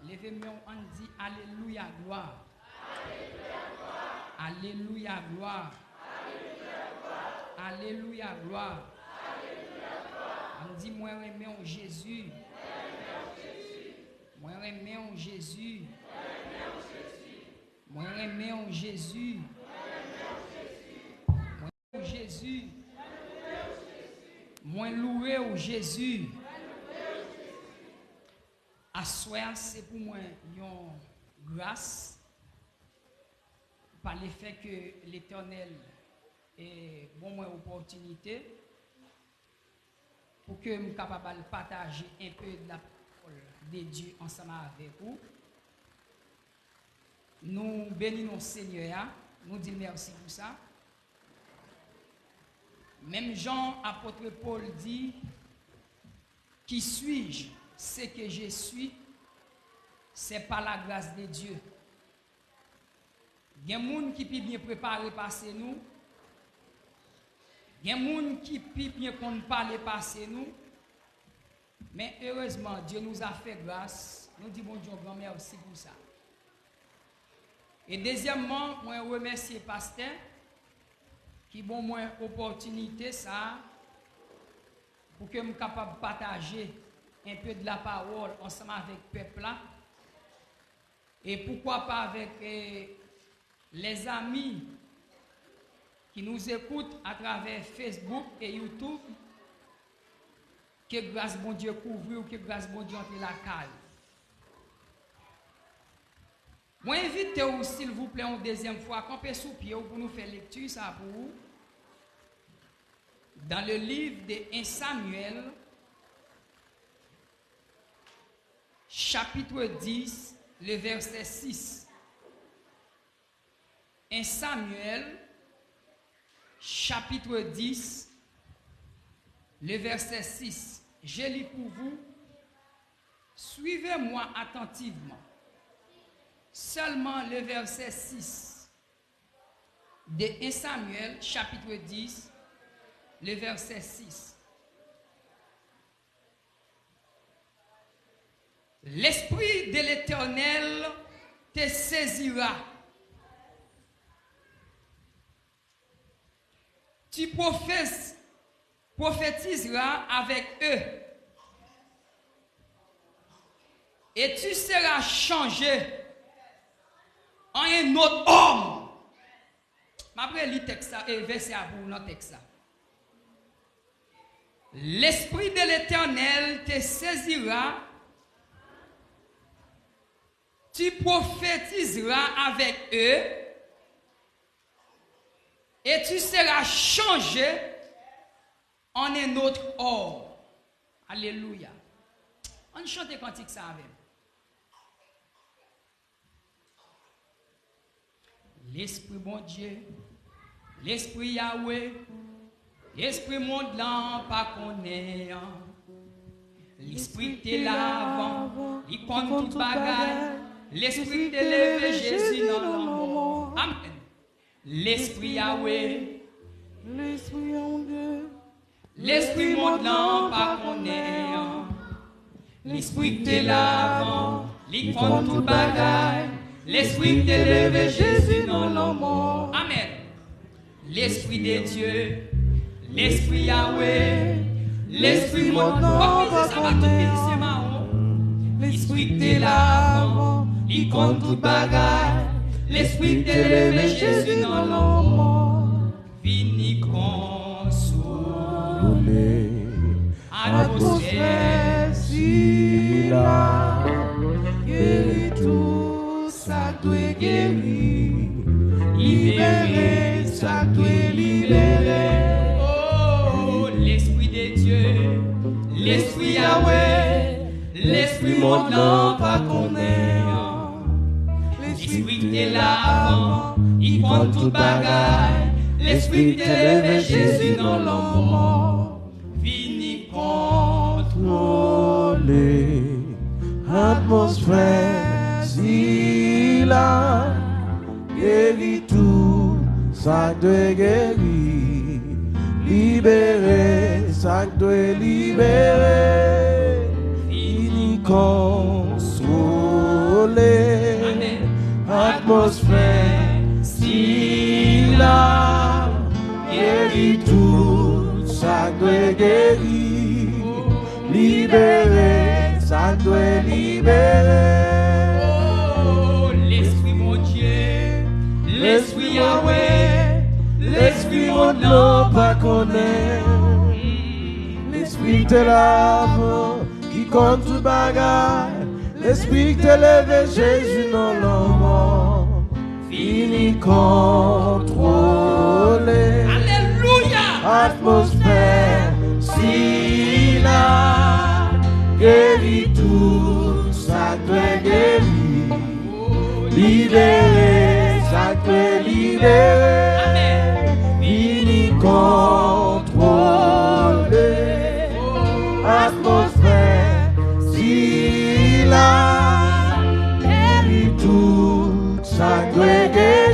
Levez-moi, on dit Alléluia, gloire. Alléluia, gloire. Alléluia, gloire. On dit, moi, aimé en Jésus. Moi, aimé en Jésus. Moi, aimé en Jésus. Moi, en Jésus. Moi, loué au Jésus. À soir, c'est pour moi une grâce par le fait que l'Éternel est bon moi opportunité pour que je sois capable de partager un peu de la parole de Dieu ensemble avec vous. Nous bénissons Seigneur, nous disons merci pour ça. Même Jean, apôtre Paul dit, qui suis-je? Ce que je suis, c'est par la grâce de Dieu. Il y a des gens qui sont bien préparés passer nous. Il y a des gens qui sont bien parler passer nous. Mais heureusement, Dieu nous a fait grâce. Nous disons bon Dieu, grand merci pour ça. Et deuxièmement, moi remercie le pasteur qui bon moi opportunité ça pour que je sois capable de partager un peu de la parole ensemble avec le peuple là. Et pourquoi pas avec les amis qui nous écoutent à travers Facebook et YouTube. Que grâce bon Dieu couvre ou que grâce bon Dieu entre la caille. Moi invite vous s'il vous plaît une deuxième fois camper sous pied pour nous faire lecture ça pour vous. Dans le livre de 1 Samuel chapitre 10, le verset 6. 1 Samuel, chapitre 10, le verset 6. Je lis pour vous. Suivez-moi attentivement. Seulement le verset 6 de 1 Samuel, chapitre 10, le verset 6. L'Esprit de l'Éternel te saisira. Tu prophétiseras avec eux. Et tu seras changé en un autre homme. Après, lis texte et verset à vous dans texte. L'Esprit de l'Éternel te saisira. Tu prophétiseras avec eux et tu seras changé en un autre homme. Alléluia. On chante un cantique ça avec. L'Esprit bon Dieu, l'Esprit Yahweh, l'Esprit monde là pas connaît. L'Esprit te lave, il compte toute bagaille. L'Esprit te lève Jésus dans l'amour. Amen. L'Esprit Yahweh, l'Esprit en Dieu, l'Esprit monde là pas connaît. L'Esprit te lave, il compte toute bagaille. L'Esprit te lève Jésus dans l'amour. Amen. L'Esprit de Dieu, l'Esprit Yahweh, l'Esprit monde là pas connaît. L'Esprit te lave, il compte toute bagaille. L'Esprit te lève Jésus dans l'amour. Vini consoler, atmosphère si là, guéris tout ça doit guérir, libérer ça doit libérer. Oh, l'Esprit de Dieu, l'Esprit Yahweh, l'Esprit monde non pas connaît. L'Esprit te lave, il prend tout bagaille. L'Esprit te lève Jésus dans l'amour. Vini contrôler atmosphère si là, guéris tout ça doit guérir, libérer ça doit libérer. Consoler, Atmosphère, si là, guérit tout, ça doit guérir. Libérer, ça doit libérer. Oh, l'Esprit mon Dieu, l'Esprit Yahweh, l'Esprit mon nom pas connaître. L'Esprit te lave, qui compte tout bagaille. L'Esprit te lève, Jésus non l'homme. Fini contrôler. Alléluia. Atmosphère, si là, guérit tout, ça doit guérir. Libérer, ça doit libérer. Fini contrôler. Atmosphère, si là, guérit tout, ça doit guérir.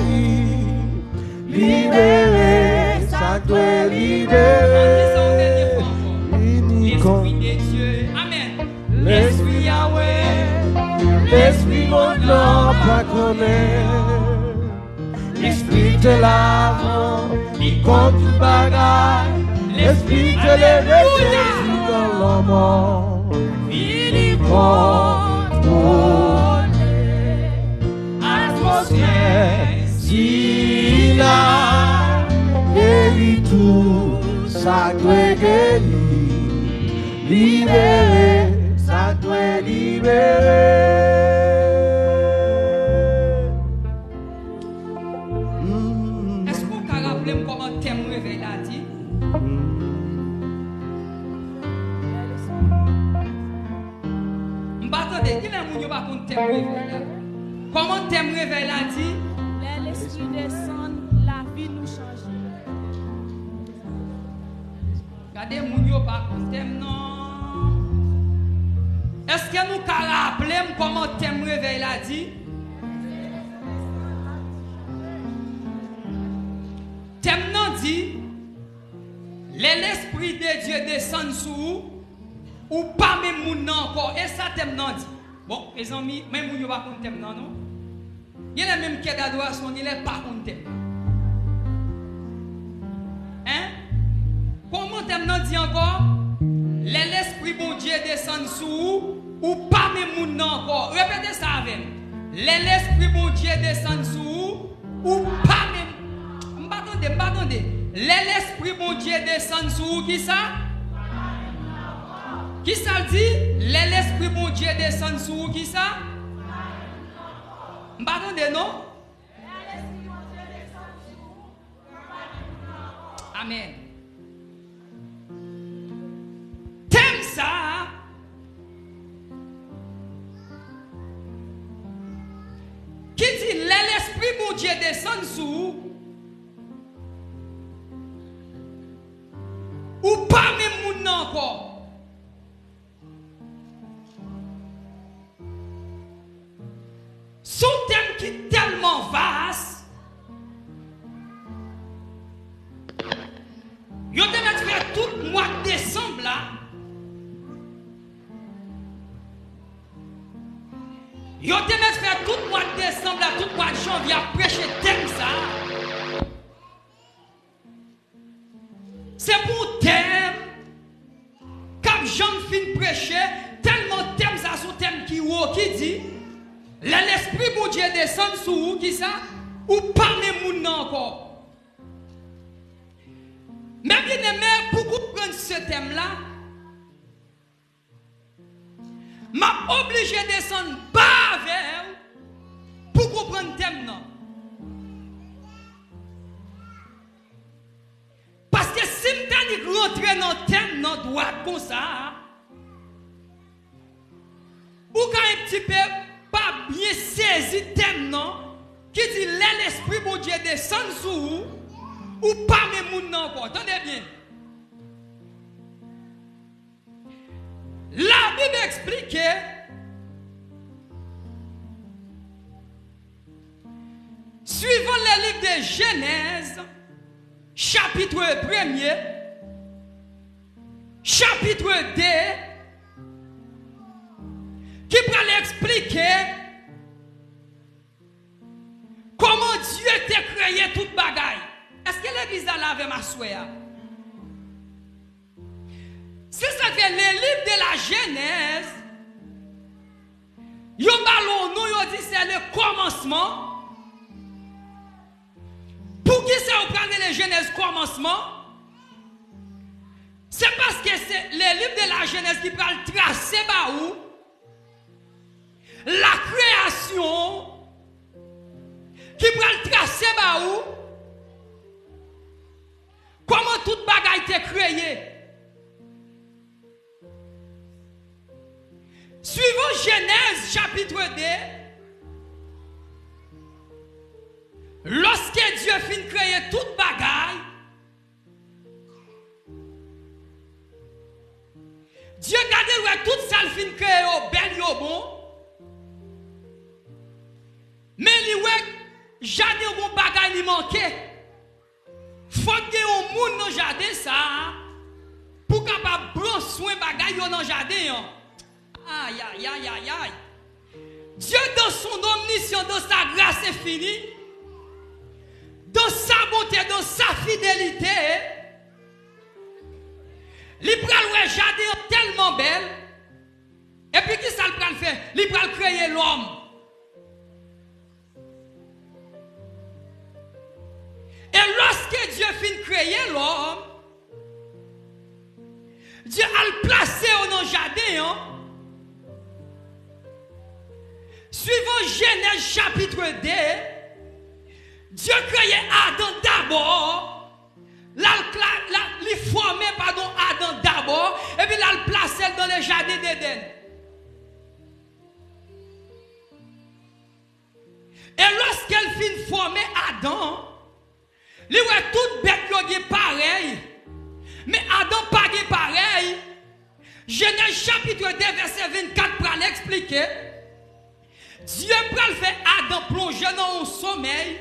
Libérer, ça doit libérer. L'Esprit de Dieu. Amen. L'Esprit Yahweh, l'Esprit mon nom pas connaître. L'Esprit te lave, il compte tout bagaille. L'Esprit te lève, Jésus dans l'homme. Il contrôle. Atmosphère, si là, guérit tout, ça doit guérir. Libérer, ça doit libérer. Est-ce qu'on peut rappeler comment thème réveil l'a dit? M'attendez, il y a un monde qui va contre thème réveil là. Comment thème réveil l'a dit? L'Esprit descend, la vie nous change. Regardez, moun yo pas contre thème non. Est-ce que nous pouvons rappeler comment thème réveil l'a dit? Thème non dit, l'Esprit de Dieu descend sur vous, ou pas même moun encore. Et ça thème non dit. Bon, les amis, même moun yo pas contre thème non, non? Il y a même qui est d'adoration, il n'est pas contre thème. Hein? Comment thème non dit encore? L'Esprit bon Dieu descend sur vous, ou pas même moun encore. Répétez ça avec moi. L'Esprit bon Dieu descend sur vous, ou pas même. M'attendez. L'Esprit bon Dieu descend sur vous, qui ça? Qui ça dit? L'Esprit bon Dieu descend sur vous, qui ça? M'attendez, non? Amen. T'aimes ça? Qui dit l'Esprit bon Dieu descend sur vous? Ou pas même moun encore? Son thème qui est tellement vaste. Yo te met faire tout le mois de décembre là. Yo te met faire tout le mois de décembre là, tout le mois de janvier à prêcher thème ça. C'est pour thème. Comme Jean fin prêcher, tellement thème ça son thème qui dit l'Esprit pour Dieu descend sur vous, qui ça? Ou pas même moun encore. Mais bien aimé, pour comprendre ce thème-là, m'a obligé de descendre bas vers pour comprendre le thème. Non. Parce que si je rentrer dans le thème, dans droit comme ça, ou quand un petit peu pas bien saisi le thème, non, qui dit l'Esprit bon Dieu descend sur vous, ou pas mes moun encore. Attendez bien. La Bible explique suivant le livre de Genèse, chapitre 1er, chapitre 2, qui peut l'expliquer soir. C'est ça que les livres de la Genèse, yo ballon nous yo dit c'est le commencement. Pour qui ça vous prenez les Genèse commencement? C'est parce que c'est les livres de la Genèse qui parlent tracer baou la création qui parle tracer baou comment toute bagaille été créée. Suivant Genèse chapitre 2, lorsque Dieu finit de créer toute bagaille, Dieu garde toute ça fin de créer au bel et au bon. Mais il jardin bon bagaille li manqué. Faut que un monde dans jardin ça pour capable prendre soin bagaille dans jardin. Aïe aïe aïe aïe aïe. Dieu dans son omniscience, dans sa grâce infinie, dans sa bonté, dans sa fidélité, il prend le jardin tellement belle. Et puis qui ça le prend faire? Il prend créer l'homme. Et lorsque Dieu finit de créer l'homme, Dieu a le placé dans le jardin. Suivant Genèse chapitre 2, Dieu créait Adam d'abord. Il formait Adam d'abord. Et puis il a le placé dans le jardin d'Éden. Et lorsqu'elle finit de former Adam, il voit toute bête qui est pareil. Mais Adam pas pareil. Genèse chapitre 2, verset 24 pour l'expliquer. Dieu prend faire Adam plonger dans un sommeil.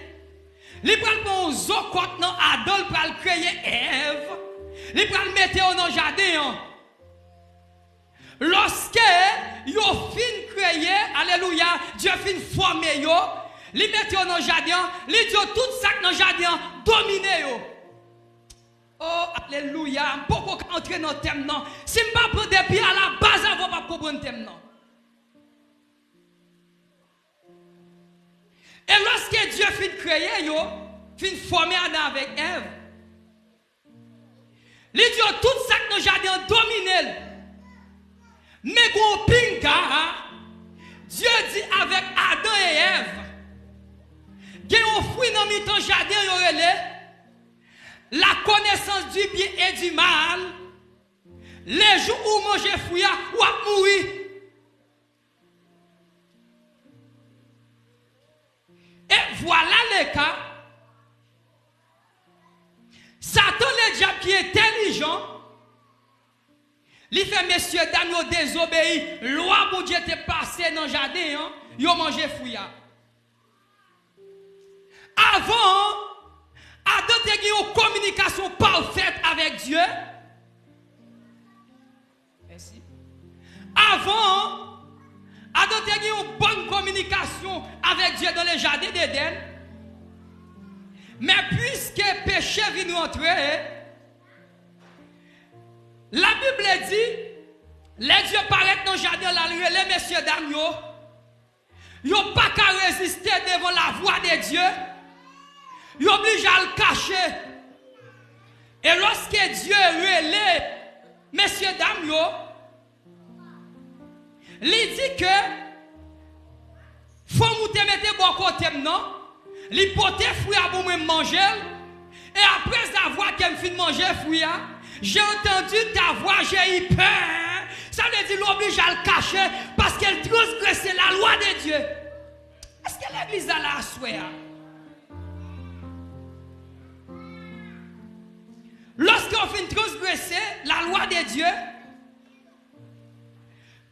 Il prend un zokot dans Adam pour créer Ève. Il prend le mettre dans le jardin. Lorsque yo fin créer, alléluia, Dieu fin former yo, il mette dans le jardin, il dit tout ça dans le jardin dominer yo. Oh alléluia, pourquoi entrer dans le thème non? Si je ne pas prendre depuis à la base avant pas comprendre le thème non. Et lorsque Dieu finit de créer, finit de former Adam avec Ève, il dit tout ça que nous jardin dominé. Mais quand pinga, Dieu dit avec Adam et Ève, qu'il y a un fruit dans le jardin, la connaissance du bien et du mal, les jours où manger fruit, ou à mourir. Et voilà le cas. Satan, le diable qui est intelligent, il fait messieurs, dames, ils désobéi. Loi pour Dieu était passée dans le jardin, ils ont mangé fruit. Avant, Adam a eu une communication parfaite avec Dieu. Merci. Avant, Adam a eu une bonne communication avec Dieu dans le jardin d'Éden. Mais puisque le péché vient rentrer, la Bible dit, les dieux paraissent dans le jardin, les messieurs dames, ils n'ont pas qu'à résister devant la voix de Dieu. Ils sont obligés à le cacher. Et lorsque Dieu relève, messieurs dames, il dit que faut vous te mettre bon côté non, il porte fruit à vous manger. Et après avoir qu'elle fin manger fruit, j'ai entendu ta voix, j'ai eu peur. Ça veut dire l'oblige à le cacher parce qu'elle transgresse la loi de Dieu. Est-ce que l'église a la souhait? Lorsqu'on finit transgresser la loi de Dieu,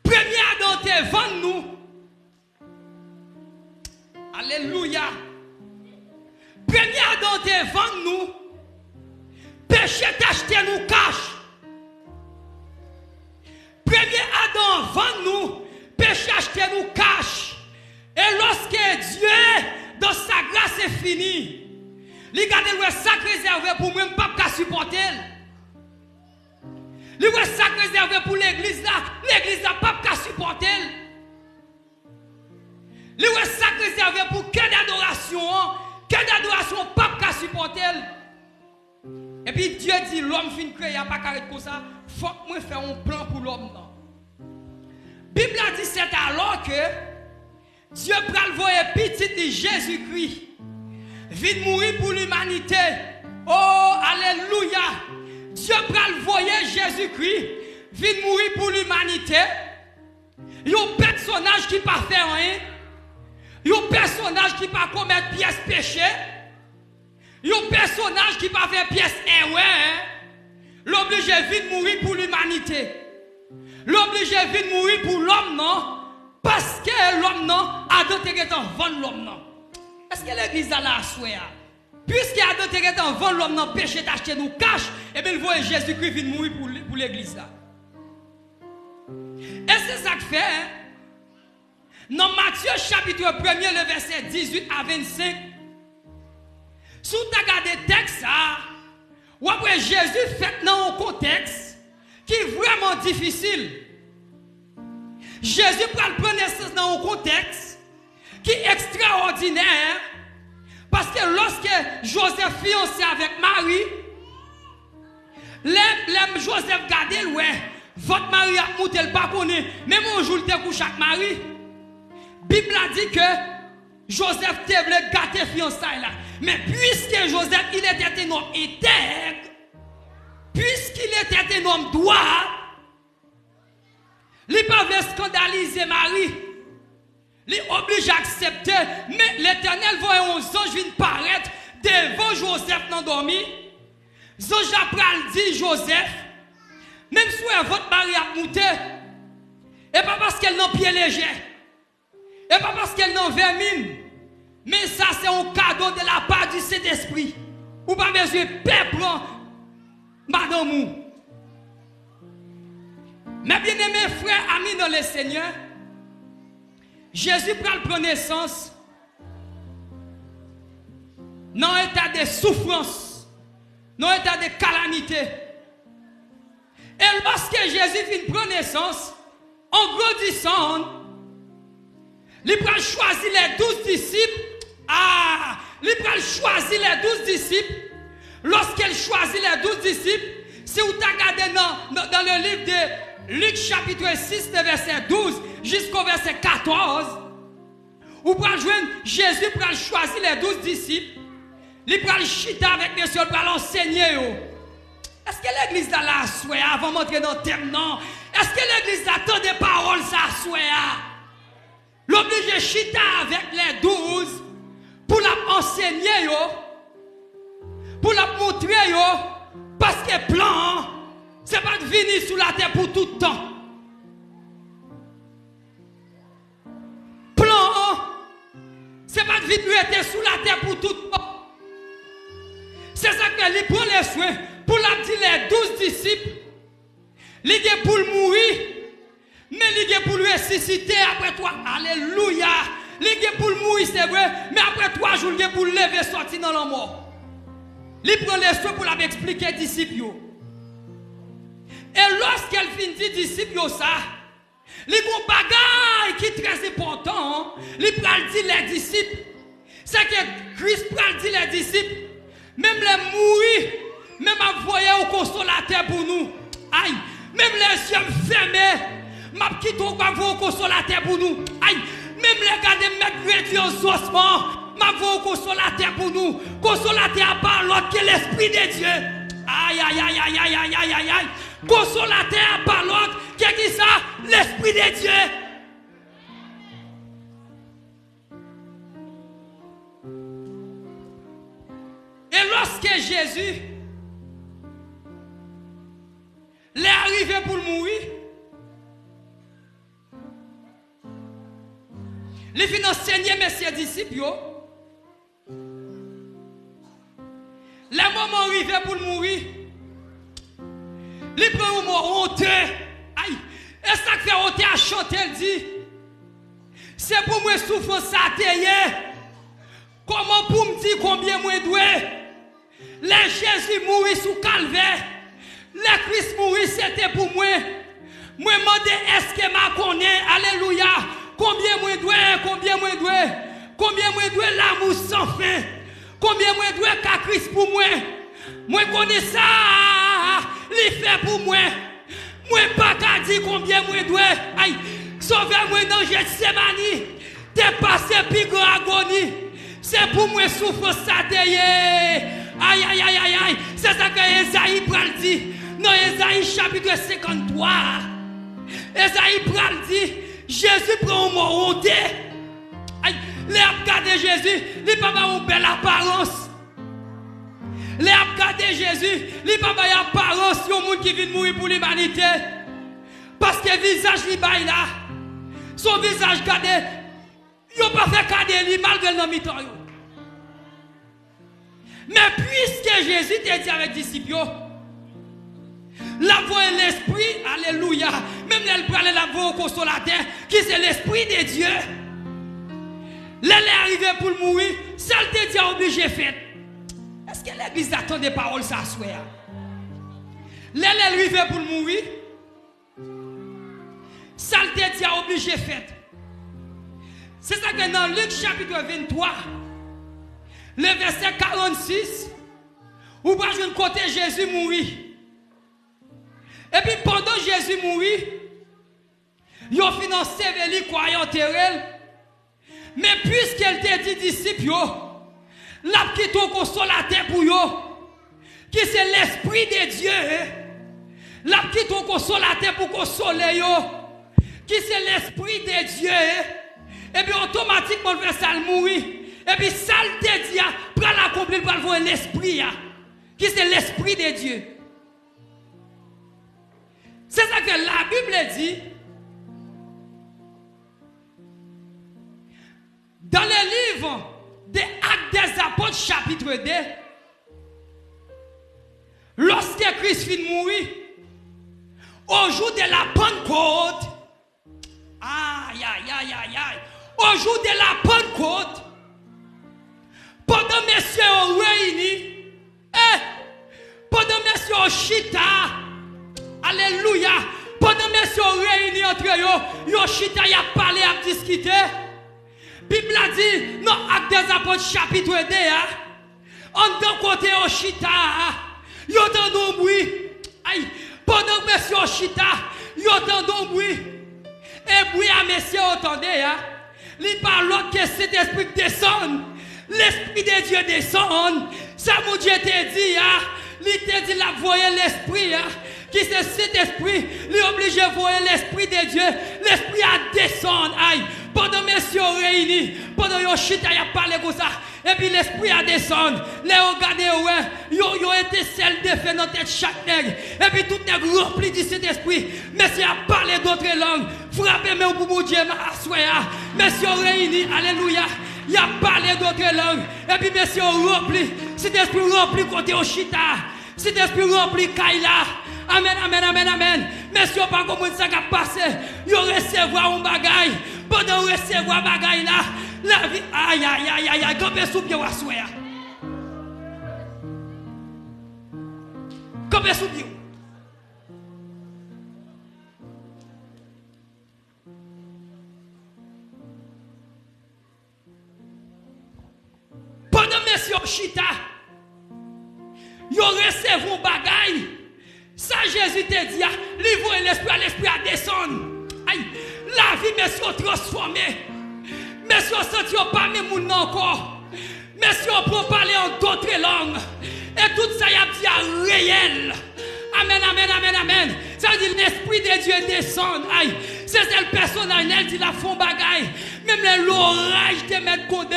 premier Adam te vend nous. Alléluia. Premier Adam te vend nous. Péché t'acheter nous cache. Premier Adam vend nous. Péché acheter nous cache. Et lorsque Dieu, dans sa grâce infinie, Li gade le sac réservé pour moi, pas qu'à supporter. Le sac réservé pour l'église là, pas qu'à supporter. Le sac réservé pour quelle adoration, pas qu'à supporter. Et puis Dieu dit l'homme fin créé pas carré comme ça, faut que moi faire un plan pour l'homme là. Bible a dit c'est alors que Dieu pral voyer petit de Jésus-Christ vient mourir pour l'humanité. Oh alléluia. Dieu pral voyer Jésus-Christ vient mourir pour l'humanité. Un personnage qui pas fait rien. Un personnage qui pas commettre pièce péché. Un personnage qui pas fait pièce erreur. L'obligé vient mourir pour l'humanité. L'obligé vient mourir pour l'homme non parce que l'homme non a d'autres temps vendre l'homme non. Est-ce que l'église a la souhait? Puisqu'il a d'autres temps vendre l'homme non péché d'acheter nous cash et bien il voit Jésus-Christ vient mourir pour l'église là. Et c'est ça que fait hein? Dans Matthieu chapitre 1er le verset 18 à 25 si tu regardes le texte ça ou après Jésus fait dans un contexte qui est vraiment difficile. Jésus prend naissance dans un contexte qui est extraordinaire parce que lorsque Joseph fiancé avec Marie, les Joseph gardé ouais, votre mari a monté le pas connaît, même un jour il te couche avec Marie. Bible a dit que Joseph te voulait gâter fiançailles là. Mais puisque Joseph il était un homme intègre, puisqu'il était un homme droit, il ne pouvait pas scandaliser Marie. Il est obligé d'accepter. Mais l'Éternel voit un ange vient paraître devant Joseph dans dormi. L'ange après dit Joseph, même si votre mari a monté, et pas parce qu'elle n'a pied léger, et pas parce qu'elle n'a vermine, mais ça c'est un cadeau de la part du Saint-Esprit. Ou pas besoin de peuple, madame ou. Mes bien-aimés frères, amis dans le Seigneur, Jésus prend naissance dans un état de souffrance, dans un état de calamité. Et lorsque Jésus prend naissance, en grandissant, il prend choisir les 12 disciples. Il prend choisir les 12 disciples. Lorsqu'il choisit les 12 disciples, si vous regardez dans le livre de Luc chapitre 6, verset 12 jusqu'au verset 14, vous prenez joindre Jésus pour choisir les 12 disciples. Il prend le chita avec monsieur pour l'enseigner. Est-ce que l'église a la souhait avant d'entrer dans le thème? Non. Est-ce que l'église attend des paroles ça souhait? L'obligé chita avec les 12 pour l'enseigner, pour la montrer, parce que plan, c'est pas de venir sur la terre pour tout le temps. Plan, c'est pas de venir être sur la terre pour tout le temps. C'est ça qu'il prend les soins pour la dire les 12 disciples. Il est pour mourir, mais il est pour le ressusciter après toi. Alléluia. Il est pour mourir, c'est vrai, mais après 3 jours, il est pour lever, sortir dans la mort. Il prend les soins pour l'expliquer aux disciples. Et lorsqu'elle finit disciples ça, les gros bagailles qui est très important, il prend les disciples. C'est que Christ prend les disciples, même les mourir, même envoyer au consolateur pour nous. Aïe, même les yeux fermés, m'a quitté au consolateur pour nous. Aïe, même les gars de mettre réduit aux ossements, m'a au consolateur pour nous. Consolateur par l'autre que l'Esprit de Dieu. Aïe, aïe, aïe, aïe, aïe, aïe, aïe, aïe, aïe. Consolateur par l'autre, qu'est-ce que ça? L'Esprit de Dieu. Et lorsque Jésus est arrivé pour mourir, il finit d'enseigner mes disciples. Le moment arrivé pour mourir, il prend un mot honte. Aïe, et ça fait honte à chanter, il dit, c'est pour moi souffrance ça. Comment pour me dire combien moi dois? Les Jésus mourit sous calvaire. Le Christ mourit, c'était pour moi. Moi, demande est-ce que je connais, alléluia, combien moi dois l'amour sans fin, combien moi dois qu'à Christ pour moi. Moi connais ça, il fait pour moi. Moi pas qu'à dire combien moi dois. Aïe, sauvez-moi dans Gethsemane. T'es passé plus grand agonie. C'est pour moi souffre ça t'ayé. Aïe, aïe, aïe, aïe, aïe. C'est ça que Esaïe pral dit. Dans Esaïe chapitre 53. Esaïe pral dit, Jésus prend un mot honte. Aïe, les regarder Jésus, il pas une belle apparence. Les regarder Jésus, il pas une apparence de monde qui vient mourir pour l'humanité. Parce que le visage li bail là. Son visage gardé, il n'a pas fait garder lui malgré le mi-temps. Mais puisque Jésus t'a dit avec les disciples, la voix et l'esprit, alléluia, même elle peut aller la voix au consolateur, qui c'est l'esprit de Dieu. Elle est arrivée pour mourir, celle te dit obligé fait. Est-ce que l'église attend des paroles ça soir? Elle est arrivée pour mourir, celle te dit obligé fait. C'est ça que dans Luc chapitre 23, le verset 46, où va jouer côté Jésus mourit. Et puis pendant Jésus mourit, ils ont financé les croyants terrell. Mais puisqu'elle t'a dit disciples, la petite consolateur pour eux, qui c'est l'esprit de Dieu, la petite consolateur pour consoler eux, qui c'est l'esprit de Dieu, et puis automatiquement le verset mourir. Et puis ça te dit, prends l'accomplir pour voir l'esprit, qui c'est l'esprit de Dieu. C'est ça que la Bible dit. Dans le livre des Actes des Apôtres, chapitre 2, lorsque Christ finit de mourir, au jour de la Pentecôte, aïe, aïe, aïe, aïe, aïe, au jour de la Pentecôte, pendant messieurs ont réuni, pendant messieurs ont chita, alléluia, pendant messieurs ont réuni entre eux, ils ont chita, ils ont parlé, ils ont discuté. Bible a dit, dans Actes des Apôtres, chapitre 2, en d'un côté au chita, ils entendent un bruit. Pendant que messieurs chita, ils entendent un bruit. Et bruit à messieurs entendez, il parle l'autre que cet esprit descend. L'esprit de Dieu descend. Ça, mon Dieu t'a dit, il t'a dit la voyer l'esprit, qui c'est cet esprit, il est obligé de voir l'esprit de Dieu. L'esprit a descendre. Aïe. Pendant messieurs réunis, pendant yon chita, y a parlé comme ça. Et puis l'esprit a descendu. Les regardez, ouais, yon été celle de fait dans tête chaque nègre. Et puis tout nègre rempli de cet esprit. Messieurs a parlé d'autres langues. Frappez moi pour mon Dieu, ma assoya. Messieurs réunis, alléluia. Il a parlé d'autres langues. Et puis messieurs rempli. Cet esprit rempli côté au chita. Cet esprit rempli Kaila. Amen, amen, amen, amen. Messieurs, pas comme ça qui a passé. Yon recevoir un bagaille. Pendant recevoir bagaille là, la vie, aïe, aïe, aïe, aïe, aïe, campez sous pied ou assoya. Campez sous pied. Pendant messieurs chita, yon recevoir un bagaille. Ça Jésus te dit, livre l'esprit à descendre. Aïe, la vie messieurs transformée. Messieurs senti pas même moun encore. Messieurs pour parler en d'autres langues. Et tout ça y a dit réel. Amen, amen, amen, amen. Ça veut dire l'esprit de Dieu descend. Aïe, c'est celle personne elle dit la fond bagaille. Même l'orage te met codé.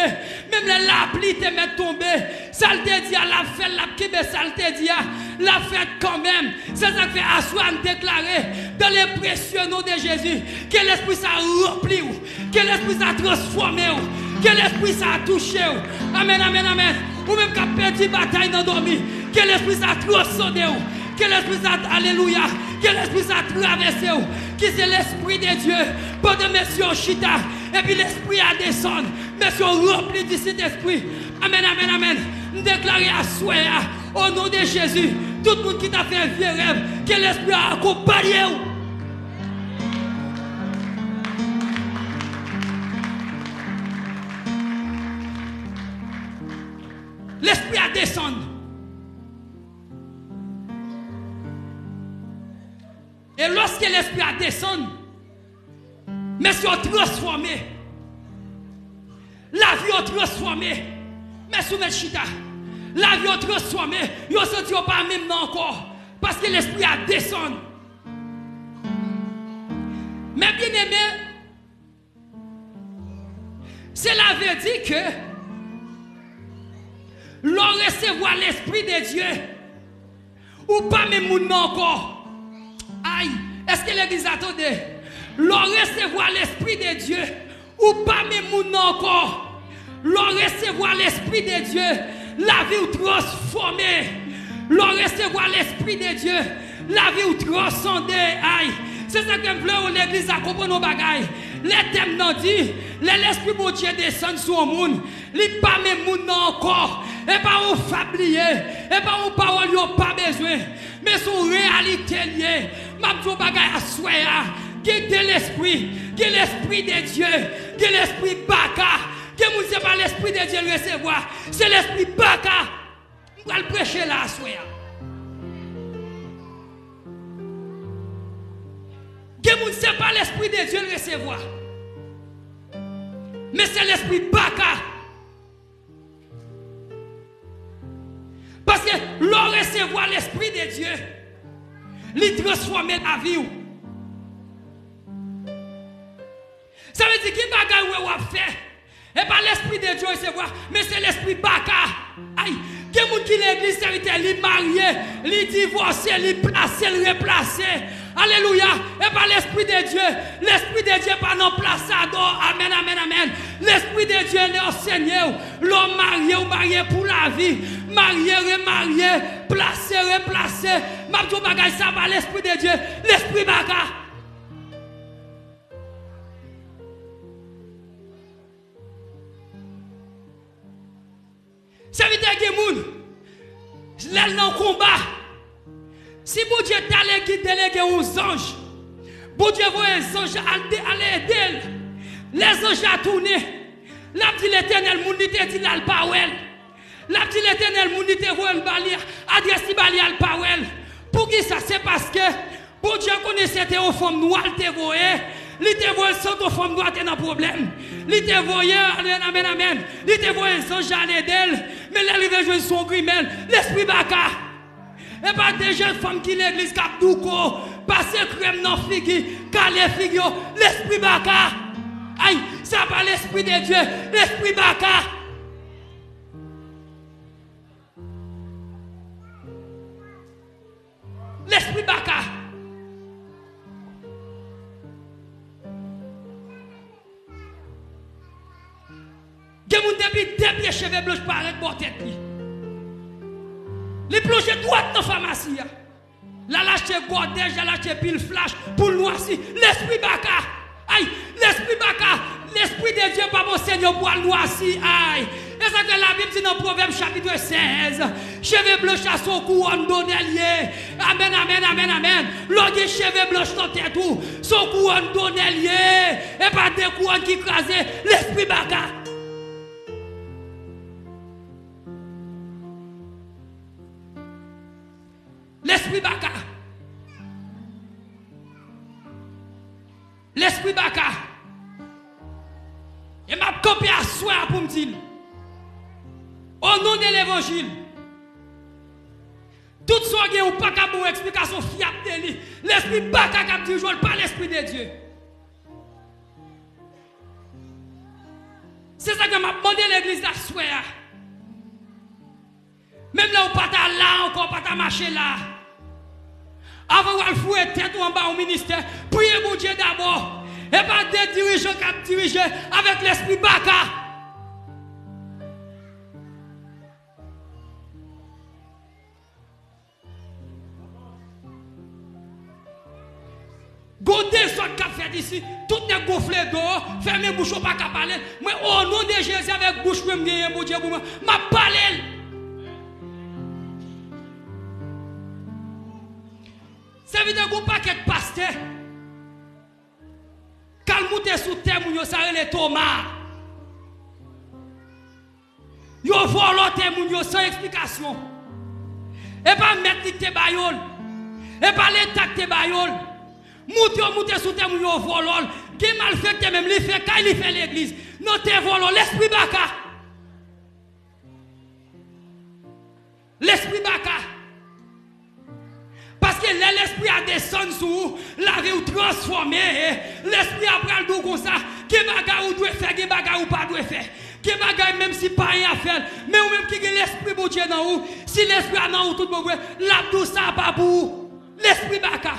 Même la pluie te met tombé. Ça te dit la fête, la kibe, ça te dit la fête quand même. C'est ça que fait Aswan déclarer dans les précieux noms de Jésus que l'esprit ça rempli, que l'esprit ça transformé, que l'esprit ça touché. Amen, amen, amen. Ou même qu'à perdu bataille dans dormi, que l'esprit ça transcendé. Que l'esprit ça, alléluia, que l'esprit ça traversé, que c'est l'esprit de Dieu, pendant messieurs chita, et puis l'esprit a descendu, messieurs remplis de cet esprit, Amen, amen, amen. Nous déclarons à soi, au nom de Jésus, tout le monde qui t'a fait un vieux rêve, que l'Esprit a accompagné. L'Esprit a descendu. Et lorsque l'Esprit a descendu, mais si on transformé, la vie a transformé, mais sous mes chita, la vie a transformé, ils ne senti pas même encore, parce que l'Esprit a descendu. Mais bien aimé, cela veut dire que l'on recevoir l'Esprit de Dieu, ou pas même moun encore. Aïe, est-ce que l'église attendait? L'on recevoir l'Esprit de Dieu, ou pas même moun encore. L'on recevoir l'Esprit de Dieu, la vie ou transformée. L'on recevoir l'Esprit de Dieu, la vie ou transcendée. Aïe, c'est ça que je veux l'église à comprendre nos bagailles. Les thèmes n'ont dit, l'Esprit de Dieu descend sur le monde, il n'est pas même monde encore. Et pas on fablier, et pas on parole, il n'y a pas besoin. Mais son réalité liée, ma petite bagaille à soi, qui est l'Esprit de Dieu, qui est l'Esprit Baka, qui ne pas l'Esprit de Dieu le recevoir, c'est l'Esprit Baka. On va le prêcher là à soi. Qui ne pas l'Esprit de Dieu le recevoir, mais c'est l'Esprit Baka. Parce que l'on recevoir l'Esprit de Dieu, il transforme la vie. Ça veut dire qu'il y a des choses qu'on fait. Et pas l'Esprit de Dieu recevoir, mais c'est l'Esprit Baka. Aïe, il y a des gens qui l'église, ils marié, ils divorcé, ils placé, ils replacé. Alléluia. Et pas l'Esprit de Dieu. L'Esprit de Dieu pas non plaçado. Amen, amen, amen. L'Esprit de Dieu est enseigné. L'homme marié ou marié pour la vie. Marié, remarié, placé, replacé. Mabdou bagay ça va l'Esprit de Dieu. L'Esprit Baka. Ça veut dire que moun, l'elle dans combat. Si bon Dieu t'a délégué aux anges, bon Dieu voit les anges aller aider. Les anges à tourner. La dit l'Éternel, moun dit al pawel. La dit l'Éternel, moun dit voit le balier, adresse balier al pawel. Pour qui ça? C'est parce que bon Dieu connaissait tes femmes noires, te voyait. Il te voit sans ton femme doit être un problème. Il te voyait, amen, amen. Il te voyait sans j'allais d'elle. Mais l'arrivée de son grimel, l'Esprit Baka. Et pas des jeunes femmes qui l'église cap douko, passer crème dans figi, calé figio, l'Esprit Baka. Aïe, ça pas l'Esprit de Dieu, l'Esprit Baka. L'Esprit Baka. Que mon depuis deux pieds cheveux blancs paraît pour tête. Les plongées droite dans la pharmacie. La lâche gordage, la lâche pile flash pour noircir. L'Esprit Baka. Aïe, l'Esprit Baka. L'Esprit de Dieu, pas mon Seigneur, pour noircir. Aïe. Et ça que la Bible dit dans Proverbe chapitre 16. Cheveux blancs à son couronne d'honnelier. Amen, amen, amen, amen. L'on dit cheveux blancs dans tête tout. Son couronne d'honnelier. Et pas des couronnes qui crasent. L'Esprit Baka. L'Esprit Baka. L'Esprit Baka. Et m'a campé à soir pour me dire, au nom de l'évangile, tout ce qui est ou pas capable explication fiable de lui, l'Esprit Baka qui a toujours pas l'Esprit de Dieu. C'est ça que m'a demandé l'église à soir. Même là où pas ta là encore, pas ta marcher là. Avant de fouer tête ou en bas au ministère, priez mon Dieu d'abord. Et pas des dirigeants qui dirigent avec l'Esprit Baka. Godez ce qu'a fait ici, tout est gonflé le dos, fermez bouche pas qu'à parler. Moi au nom de Jésus avec bouche me gagner mon Dieu pour moi, m'a parler. Ça veut dire qu'on paquet de pasteur. Calmoute sous terre moun yo ça les tomates. Yo voloté moun yo sans explication. Et pas mettre te bayol. Et pas l'état te bayol. Moute sous terre moun yo volol. Qui mal fait que même li fait quand il fait l'église. Non te volol l'esprit baka. L'esprit baka. Parce que l'esprit a descendu sur la vie ou transformé. L'esprit a pris le dos comme ça. Qui bagarre ou doit faire, qui bagarre ou pas doit faire. Qui bagarre même si pas rien à faire. Mais ou même qui a l'esprit bon Dieu dans vous. Si l'esprit a dans vous tout bon, la tout ça pas pour l'esprit baka.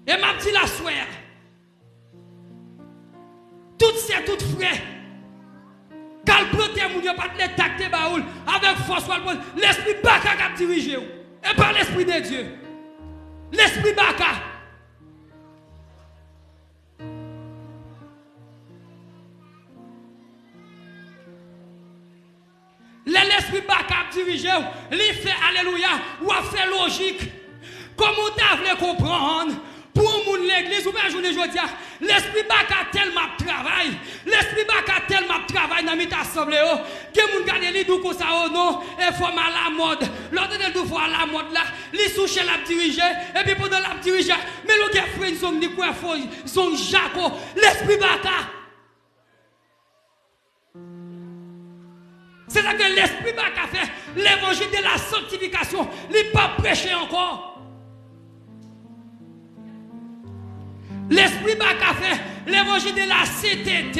Et m'a dit la soeur. Tout c'est tout frais. Calploter mon Dieu pas les tacter baoul avec force l'esprit baka qui dirige et pas l'esprit de Dieu. L'esprit baka. L'esprit baka dirige il fait alléluia ou a fait logique. Comment tu voulez comprendre? Pour mon l'église, ou bien je dis, l'esprit baka tellement travail, l'esprit baka tellement travail dans notre assemblée, que mon gars les dou comme ça, non, et faut mal à la mode. L'autre de dou faut à la mode là, les souches la diriger, et puis pendant la diriger, mais le gars fait une zone de quoi, son jaco, l'esprit baka. C'est ça que l'esprit baka fait, l'évangile de la sanctification, il n'est pas prêché encore. L'esprit baka fait l'évangile de la CTT,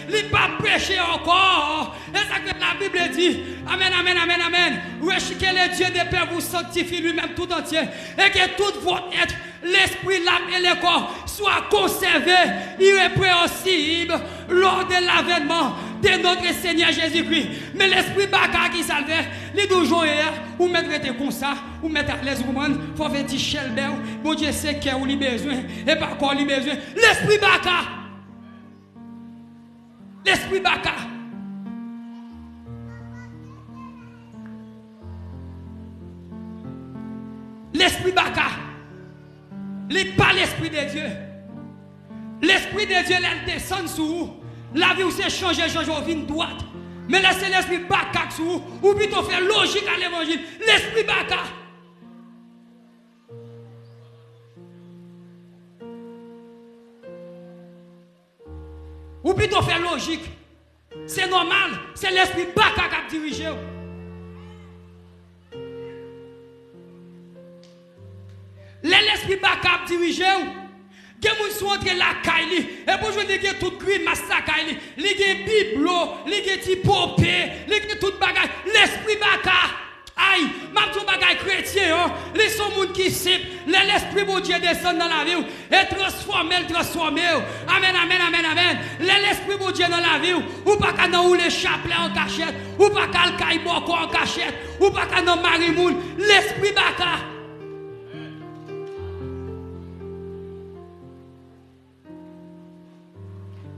il n'est pas prêché encore. C'est ça que la Bible dit. Amen, amen, amen, amen. Oui, que le Dieu de Père vous sanctifie lui-même tout entier. Et que tout votre être, l'esprit, l'âme et le corps soient conservés, irrépréhensibles lors de l'avènement de notre Seigneur Jésus-Christ. Mais l'esprit baka qui salvait, les deux jours hier, ou mettre comme ça, ou mettre à l'aise, il faut faire petit chelbert, bon Dieu sait qu'il y a besoin, et pas quoi il besoin. L'esprit baka. L'esprit baka. L'esprit baka. Il n'est pas l'esprit de Dieu. L'esprit de Dieu, il descend sur vous. La vie où c'est changer au vin droite. Mais laissez l'esprit baka sur vous. Ou plutôt faire logique à l'évangile. L'esprit baka. Ou plutôt faire logique. C'est normal. C'est l'esprit baka qui a dirigé. L'esprit baka a dirigé. Que moun sont entre la caille et pour je dire tout cri massacre li gen biblo li gen ti popé li gen tout bagay l'esprit baka aïe même tout bagay chrétien les sont moun qui sip l'esprit bon Dieu descend dans la vie et transformer amen amen amen amen l'esprit bon Dieu dans la vie ou pas ka nan ou les chapelet en cachette ou pas ka le caille boko en cachette ou pas ka nan marimoun l'esprit baka.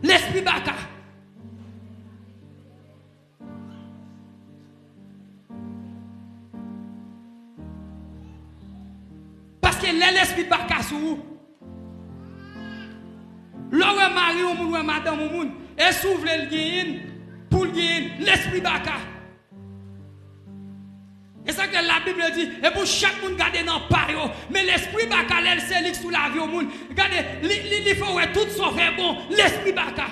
L'esprit baka. Parce que l'esprit baka sous vous. L'homme mari ou moun ou madame ou moun et s'ouvre le gain pour le gain l'esprit baka. Et ça que la Bible dit, et pour chaque monde garder dans pareil, mais l'esprit baka, c'est lui sous la vie au monde. Regardez, il faut que tout soit fait bon, l'esprit baka.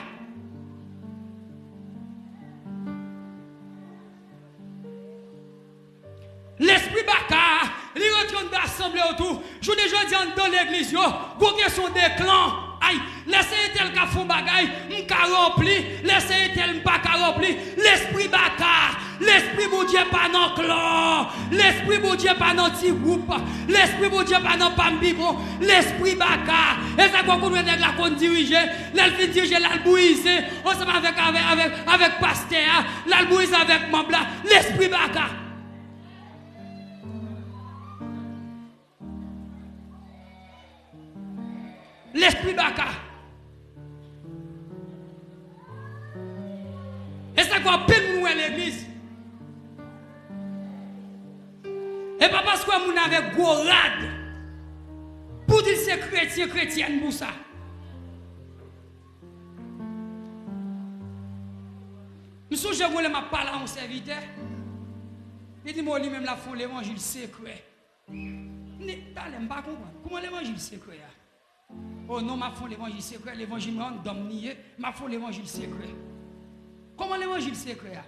L'esprit baka, il retourne d'assemblée autour. Je vous dis dans l'église, il sont des clans. Aïe, laissez tel qu'à font bagaille, m'ka rempli, laissez tel m'pa ka rempli. L'esprit baka, l'esprit bon Dieu pas dans clan, l'esprit bon Dieu pas dans petit groupe, l'esprit bon Dieu pas dans pambibon, l'esprit baka. Et ça quoi qu'on veut la qu'on diriger, l'elfin diriger l'albouiser, ensemble avec pasteur, l'albouiser avec membre, l'esprit baka. L'esprit baka. Et ça quoi peine nous à l'église. Et pas parce que nous avons gorade pour dire c'est chrétien, chrétienne pour ça. Nous sommes je voulais parler à un serviteur. Il dit moi lui-même la font l'évangile secret. Comment l'évangile secret? Oh non, ma font l'évangile secret, l'évangile random nié, ma font l'évangile secret. Comment l'évangile secret?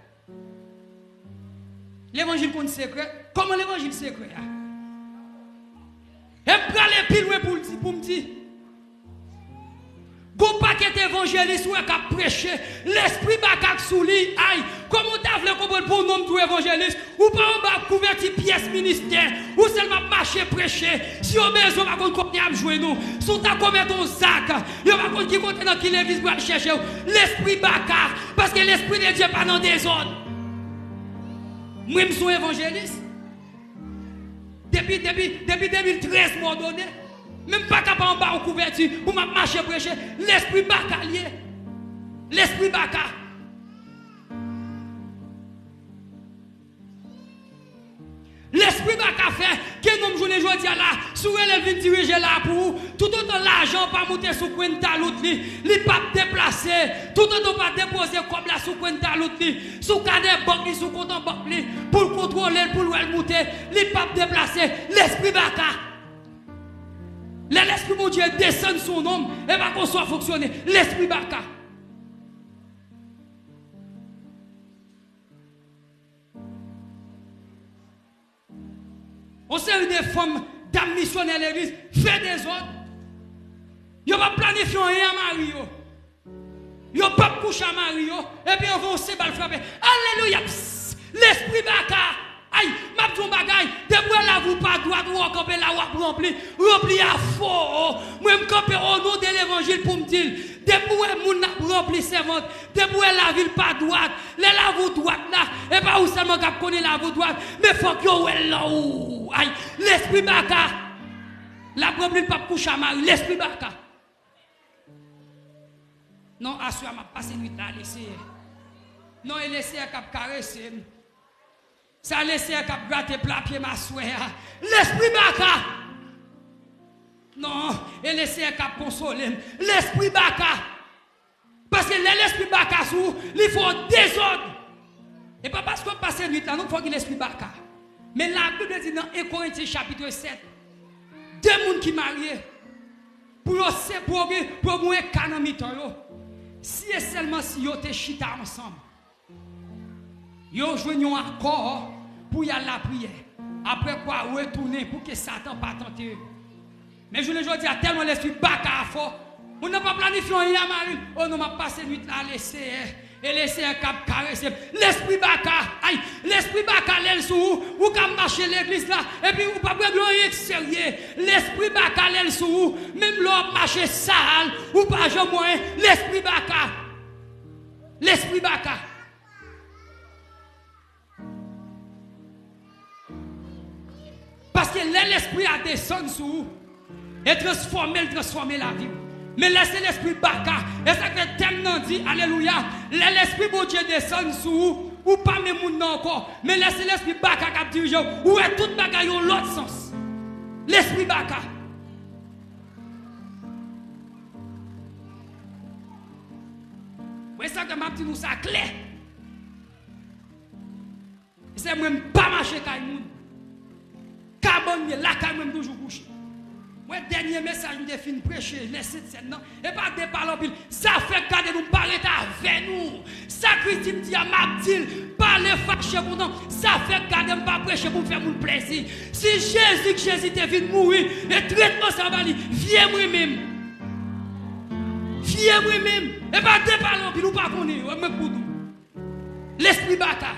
L'évangile compte secret, comment l'évangile secret? Et prends les piles pour me dire. Bon paquet d'évangélistes qui a prêché, l'esprit bakak sous lui, aïe, comment t'as voulu comprendre pour nom tout évangéliste, ou pas on va convertir pièce ministère, ou seulement marcher prêcher, si on besoin va qu'on combien jouer nous, si on t'a commis ton sac, il va qu'on qui compte dans qui l'église pour aller chercher, l'esprit bakak, parce que l'esprit de Dieu pas dans des zones. Moi je suis évangéliste. Depuis 2013 m'a donné. Même pas capable en bas en couverture pour marcher prêcher. L'esprit baka lié. L'esprit baka. L'esprit baka fait que nous journée aujourd'hui là, sur elle vient diriger là pour tout autant l'argent pas monter sous quintal l'autre li pas déplacer, tout autant pas déposer comme là sous quintal l'autre sous cadet banque sous compte banque pour contrôler pour le monter, li pas déplacer, l'esprit baka. L'esprit mon Dieu descend son nom et va qu'on soit fonctionner. L'esprit baka. On sait des femmes dames missionnaires à l'église, fait des ordres. Ils ne vont pas planifier rien à Marie. Ils ne vont pas coucher à Marie. Et puis on va se frapper. Alléluia. L'esprit baka. Aïe, ma ton bagaille, depuis là vous pas droit ou camper là ou rempli à faux. Moi me camper au nom de l'évangile pour me dire, depuis moun n'a rempli servante, depuis la ville pas droite, les la vous droite là, et pas où seulement cap connaît la vous droite, mais faut que yo là ou. Aïe, l'esprit baka. La problème pas coucher à Marie, l'esprit baka. Non, assure m'a passé nuit là laisser. Non, il laisser cap caresser. Ça laisse un cap gratter plat pied ma soeur. L'esprit baka. Non, et laisser un cap consoler. L'esprit baka. Parce que l'esprit baka sous, il faut désordre. Et pas parce qu'on passe nuit là, non, faut qu'il l'esprit baka. Mais la Bible dit dans 1 Corinthiens chapitre 7, deux personnes qui mariés pour séparer pour moi canamito si et seulement si yo te chita ensemble. Yo joignons un accord pour y aller à la prière. Après quoi, retourner pour que Satan ne pas tenter. Mais je le dis à tellement l'esprit baka fort. On n'a pas planifié rien à Marie. On n'a pas passé nuit là à laisser. Et laisser un cap caresser. L'esprit baka. Aïe, l'esprit baka l'aile sous. Ou quand marcher l'église là. Et puis ou pas prendre rien sérieux. L'esprit baka l'aile sous. Même l'homme marcher sale. Ou pas jamais moins. L'esprit baka. L'esprit baka. Parce que l'esprit a descendu sur vous et transformer la vie. Mais laissez l'esprit baka. Et ça que le thème dit, alléluia, l'esprit bon Dieu descend sur vous, ou pas même moun encore. Mais laissez l'esprit baka qui dirige ou est tout baka dans l'autre sens. L'esprit baka. C'est ça que m'a dit nous ça clair. C'est même pas marcher avec moun. Cabane là quand même toujours couché. Moi dernier message nous défini prêcher laisser cette non et pas de parler pile ça fait garder nous parler avec nous. Ça critique dit à Mabdil parler fâché pour nous ça fait garder pas prêcher pour faire mon plaisir. Si Jésus te vient mourir et traitement ça va lui viens moi-même. Viens moi-même et pas de parler pile ou pas connaître même pour nous. L'esprit baka.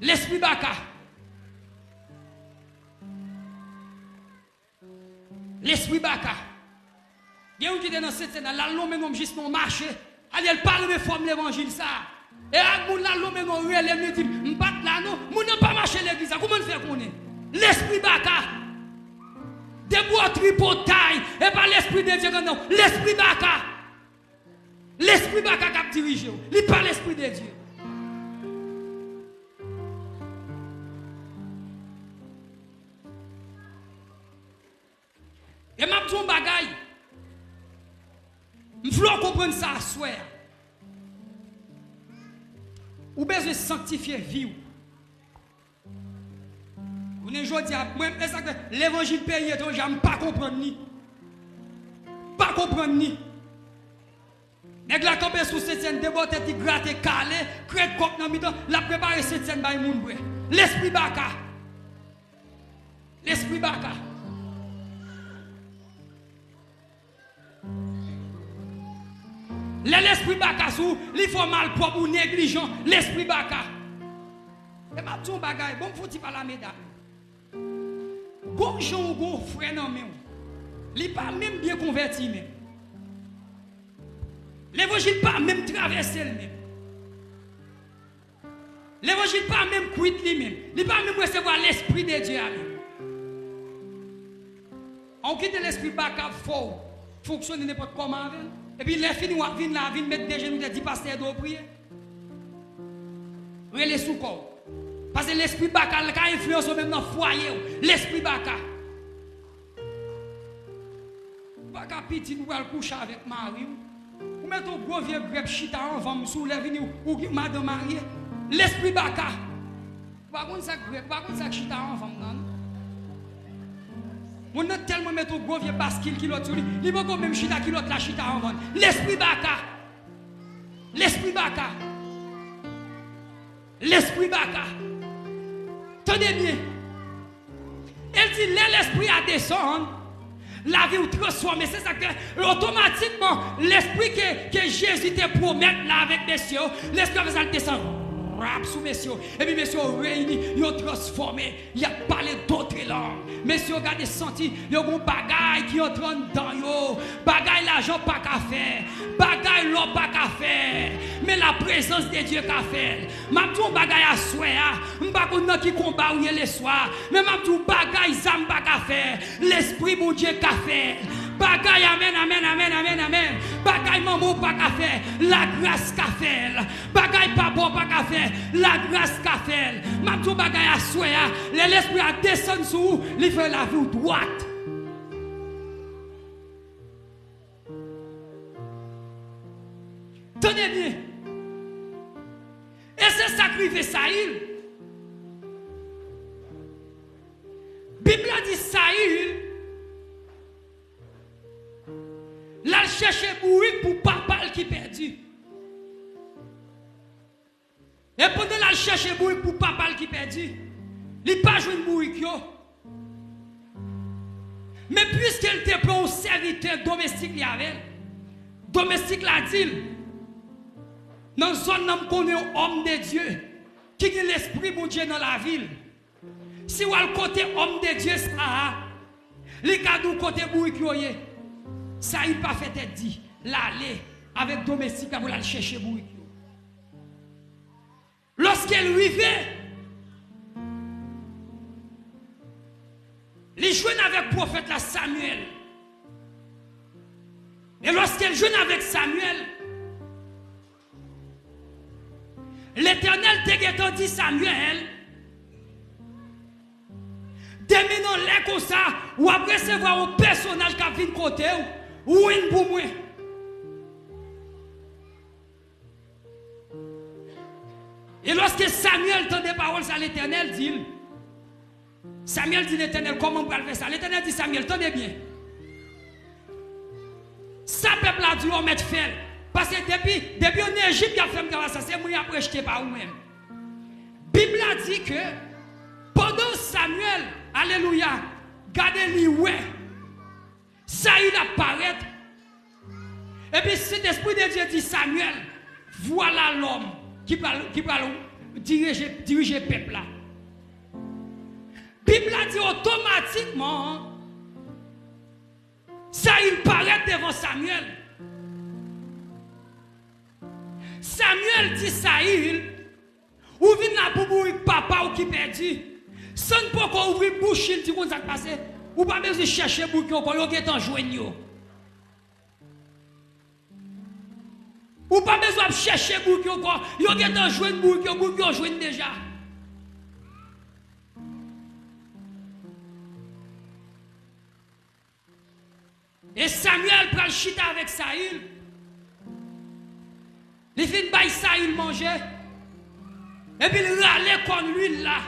L'esprit baka. L'esprit baka. Il y a un qui est dans cette scène, là, l'homme est juste mon marché. Elle parle de forme l'évangile ça. Et à mon là, l'homme est mon ruelle, elle me dit, m'bat là, non, mon n'a pas marché l'église. Comment on fait qu'on est? L'esprit baka. c'est pour tripotaille et pas l'esprit de Dieu non, l'esprit baka. L'esprit baka qui a dirigé, il pas l'esprit de Dieu. Et m'a dit un bagay. M'vle comprendre ça à soir. Ou besoin sanctifier vie. Vous ne jouez pas, l'évangile payé, j'aime pas comprendre ni. Pas comprendre ni. Nèg la campé sous cette scène déboté ti gratter calé, crête coq dans mi-temps, la préparer cette scène bay moun bre. L'esprit baka. L'esprit baka. L'esprit baka sou, li faut mal propre ou négligent, l'esprit baka. Et m'a dit un bagay, bon faut ti pas la mesdames. Gon jon gon frère nan men. Li pas même bien converti même. L'évangile pas même traversé le même. L'évangile pas même quitte lui-même. Il pas même recevoir l'esprit de Dieu à lui. On quitte l'esprit baka fort, fonctionne n'importe comment avec. Et puis les fini vient là, vient mettre des genoux de 10 pasteurs doit prier. Relais sous corps. Parce que l'esprit baka a influence même dans le foyer. L'esprit baka. Baka petit nous va coucher avec Marie. Ou mettre un gros vieux grep chita en femme sous les vini ou madame mariée. L'esprit baka. Pas comme ça grep, pas comme ça chita en femme non. On a tellement mettre un gros vieux bascule qui l'autre sur lui. Il va même chita qui l'autre la chita en femme. L'esprit baka. L'esprit baka. L'esprit baka. Tenez bien. Elle dit l'esprit a descendu. La vie ou transformée, c'est ça que automatiquement l'esprit que Jésus te promet là avec messieurs, l'esprit va descendre rap sous messieurs et puis messieurs réunis, ils ont transformé, ils ont parlé d'autres langues. Messieurs regardez senti, ils ont un bagage qui entre dans yo, bagage l'argent pas qu'à faire, bagage l'eau pas qu'à faire, mais la présence de Dieu qu'a fait. M'a dit un bagage à soir, m'pas connait qui combat ou les soirs, mais m'a dit bagage zam pas qu'à faire, l'esprit mon Dieu qu'a fait. Bagay amen, amen, amen, amen, amen. Bagay maman pas qu'à faire, la grâce qu'a fait. Bagay papa pas qu'à faire, la grâce qu'a fait. M'a dit bagay à soya, l'esprit a descendu sous, il fait la vie droite. Tenez bien. Et c'est sacrifié Saïl. Bible a dit Saïl. Là, chercher bourrique pour papa qui perdu. Et pendant la chercher bourrique pour papa qui perdu, il n'a pas joué une bourrique. Mais puisqu'elle te prend un serviteur domestique, domestique l'a dit, dans une zone où on connaît un homme de Dieu, qui a l'esprit de Dieu dans la ville. Si vous avez le côté homme de Dieu, ça, les cas du côté bourrique, ça il pas fait être dit l'aller avec domestique pour aller chercher bourrique. Lorsqu'elle arrivait, les jeunes avec le prophète là, Samuel. Et lorsqu'elle jeune avec Samuel, l'Éternel t'a dit Samuel, dès maintenant là comme ça, ou après recevoir un personnage qui vient de côté ou une pour moi. Et lorsque Samuel tend des paroles à l'Éternel, dit Samuel dit l'Éternel, comment on peut faire ça? L'Éternel dit Samuel, tenez bien. Ça peuple a dû en mettre fait. Parce que depuis en Égypte, il a fait ça, c'est moi qui a acheté par vous-même. La Bible a dit que pendant Samuel, alléluia, gardez-lui, ouais. Saïd apparaît. Et puis cet esprit de Dieu dit Samuel, voilà l'homme qui va diriger le peuple là. La Bible a dit automatiquement, Saïd paraît devant Samuel. Samuel dit Saïd, ou vient la pour papa ou qui perdu. Sans pas qu'on ouvre bouche, il dit qu'on s'est passé. Ou pas besoin de chercher bouquin quand vous êtes en joignot. Ou pas besoin de chercher bouquin quand vous êtes en joignot bouquin joignot déjà. Et Samuel prend le chita avec Saül. Il fait une baille Saül manger. Et puis il râlait contre lui là.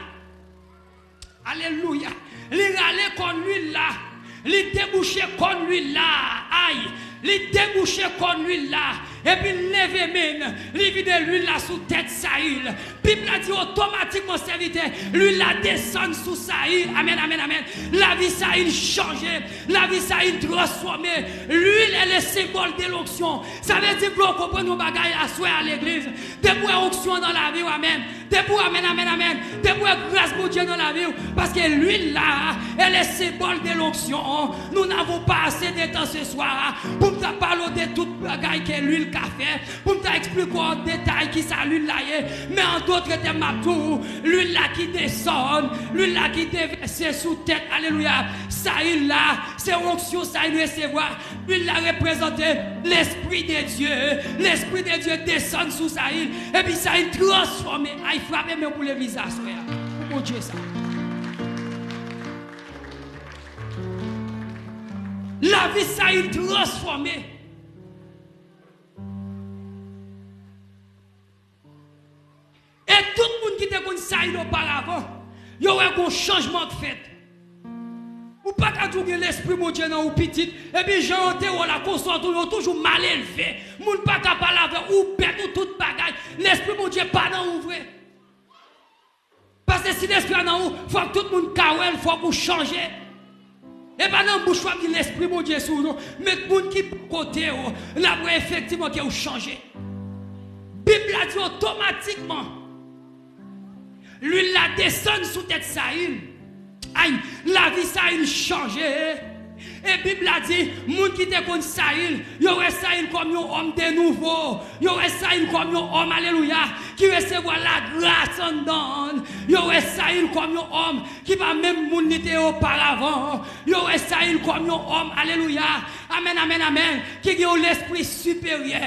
Alléluia. Il râlait contre lui là. Il débouchait contre lui là. Aïe. Il débouchait contre lui là. Et puis il levait même. Il vide l'huile là sous tête Saül. Bible a dit automatiquement serviteur. L'huile là descend sous Saül. Amen, amen, amen. La vie Saül changée. La vie Saül transformée. L'huile est le symbole de l'onction. Ça veut dire que vous comprenez nos bagailles à souhait à l'église. Depuis onction dans la vie. Amen. Depuis amen, amen, amen. Depuis grâce pour Dieu dans la vie. Parce que l'huile là est le symbole de l'onction. Nous n'avons pas assez de temps ce soir pour te parler de toute bagaille que l'huile qu'a fait. Pour te expliquer en détail qui ça l'huile là est. Mais en d'autres termes, l'huile là qui descend, l'huile là qui déverse sous tête. Alléluia. Saül là, c'est onction, Saül recevoir. L'huile là représente l'Esprit de Dieu. L'Esprit de Dieu descend sous Saül. Et puis Saül transformé. Il frappe même pour le visage. Pour mon Dieu ça. La vie Saül transformée. Et tout le monde qui était comme Saül auparavant, il y aurait un changement de fait. Ou pas qu'à tout l'esprit mon Dieu dans ou petit, et puis j'ai hanté ou la conscience toujours mal élevé. Moun pas qu'à parler avec ou bête ou toute bagaille. L'esprit mon Dieu pas dans ouvrir. Parce que si l'esprit est dans vous, il faut que tout le monde kawel, il faut que vous changez. Et pas dans bouche que l'esprit mon Dieu sur nous, mais tout le monde qui côté là pour effectivement que vous changez. Bible a dit automatiquement. L'huile la descend sous tête Saül. Aïe, la vie Saül changé. Et Bible a dit, moun qui te contre Saül, y aurait Saül comme un homme de nouveau. Y aurait Saül comme un homme, alléluia, qui recevra la grâce en donne. Y aurait Saül comme un homme qui va même moun n'était auparavant. Y aurait Saül comme un homme, alléluia. Amen, amen, amen. Qui a l'esprit supérieur.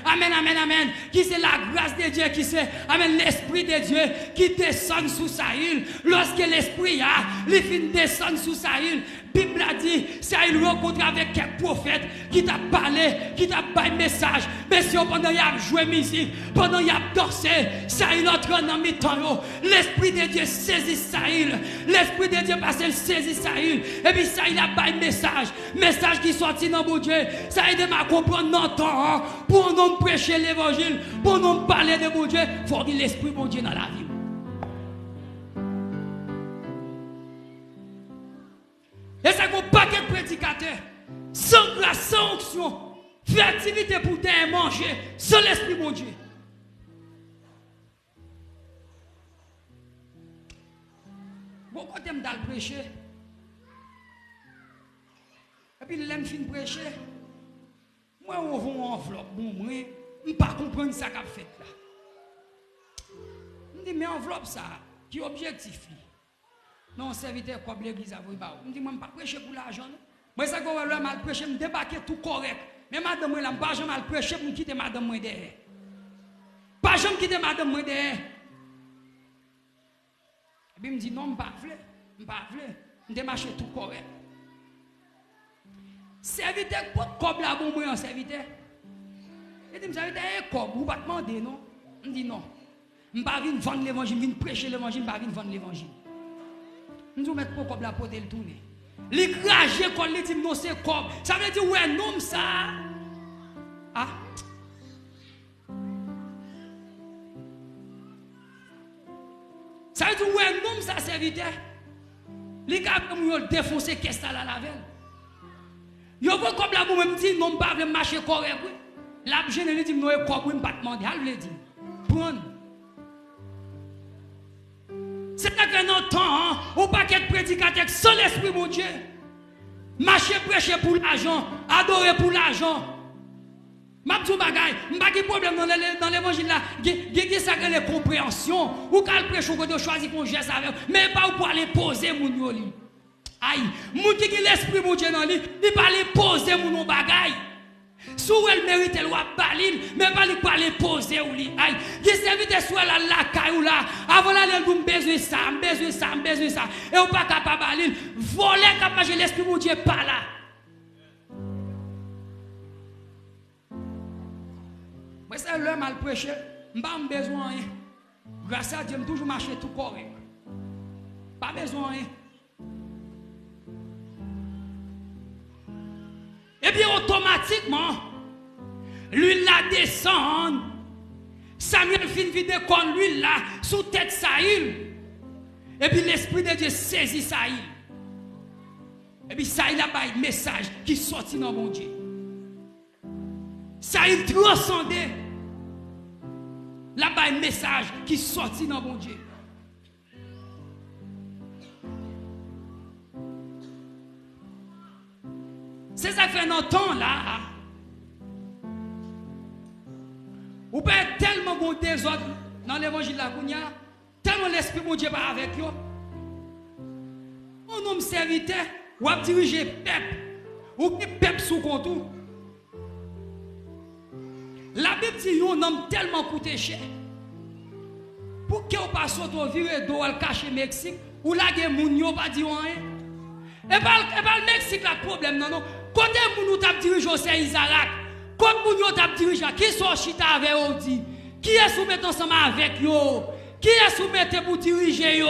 Amen, amen, amen. Qui c'est la grâce de Dieu, qui c'est, amen, l'esprit de Dieu qui descend sous Saül. Lorsque l'esprit a, les fins descendent sous Saül. Bible a dit, Saül rencontre avec quelques prophètes qui t'a parlé, qui t'a pas un message. Mais si pendant qu'il a joué musique, pendant qu'il a dansé, Saül entre dans le temps. L'esprit de Dieu saisit Saül. L'esprit de Dieu passe, il saisit Saül. Et puis Saül a pas un message. Message qui sortit dans mon Dieu. Ça aide à comprendre notre temps. Pour nous prêcher l'évangile, pour nous parler de mon Dieu, il faut qu'il l'esprit de mon Dieu dans la vie. Et ça qu'on paquet de prédicateurs, sans grâce, sans onction, fait activité pour te manger, sans l'esprit mon Dieu. Bon, quand t'aimes d'aller prêcher, et puis l'aime fin prêcher, moi on va en enveloppe, bon, moi, je ne pas comprendre ça qu'a fait là. Je dis, mais enveloppe ça, qui est objectif. Non, serviteur comme l'église a voulu. Je dis, moi, je ne vais pas prêcher pour l'argent. Moi, ça, quand je vais prêcher, je débarquer tout correct. Mais madame, je ne vais pas jamais prêcher pour quitter madame derrière. Pas jamais quitter madame derrière. Et puis, il me dit, non, je ne vais pas vouloir. Je vais marcher tout correct. Serviteur, comme la bombe en serviteur. Il dit, serviteur, comme vous ne pas demander, non? Je dis, non. Je ne vais pas venir vendre l'évangile, je vais prêcher l'évangile, je ne vais pas venir vendre l'évangile. Nous allons mettre comme la pote le tourner. Les grager quand les dit non c'est comme. Ça veut dire ouais non ça. Ah. Ça veut dire ouais non ça serviteur. Les gars comme ils défoncer qu'est-ce là la veille. Yo voit comme la me dit non pas le marcher correct. La général dit non comme pas demander, elle le dit. Prendre. C'est que dans le temps, au paquet de prédicateurs sans l'esprit mon Dieu. Marcher, prêcher pour l'argent, adorer pour l'argent. Mabdou bagay, m'pa de problème dans l'évangile là, qui ça que les compréhensions, ou quand prêcher qu'on doit choisir qu'on geste avec, mais pas pour aller poser mon yoli. Aïe, moun qui l'esprit mon Dieu dans lui, il pas les poser mon non bagaille. Sou elle mérite elle wa balil, mais pas lui pas les poser ou li. Aïe, qui servite sou la caille ou là, avant là elle vous besoin ça, besoin ça, besoin ça. Et ou pas capable balil, voler capable manger l'esprit mon Dieu pas là. Moi c'est le mal prêcher, m'pas besoin rien. Grâce à Dieu, me toujours marcher tout correct. Pas besoin rien. Et bien automatiquement, l'huile la descend. Samuel fin vide con l'huile là sous tête Saïl. Et puis l'esprit de Dieu saisit Saïl. Et puis Saïl a un message qui sortit dans mon Dieu. Saïl transcendé. Là-bas un message qui sortit dans mon Dieu. C'est ça fait un temps là. Ou pas tellement bon désordre dans l'évangile de la Kounia, tellement l'esprit de Dieu pas avec eux. Un homme serviteur, ou a dirigé peuple, ou qui peuple sous contour. La Bible dit un homme tellement coûté cher. Pour que vous passe au viré d'eau al cacher Mexique, ou la guerre moun yo pas dire rien. Et pas le Mexique là problème non non. Côté moun nous t'a dirigé au Saint-Isaac. Comme moun yo t'a dirigé qui sont chita avec eux dit. Qui est soumettre ensemble avec yo? Qui est soumettre pour diriger yo?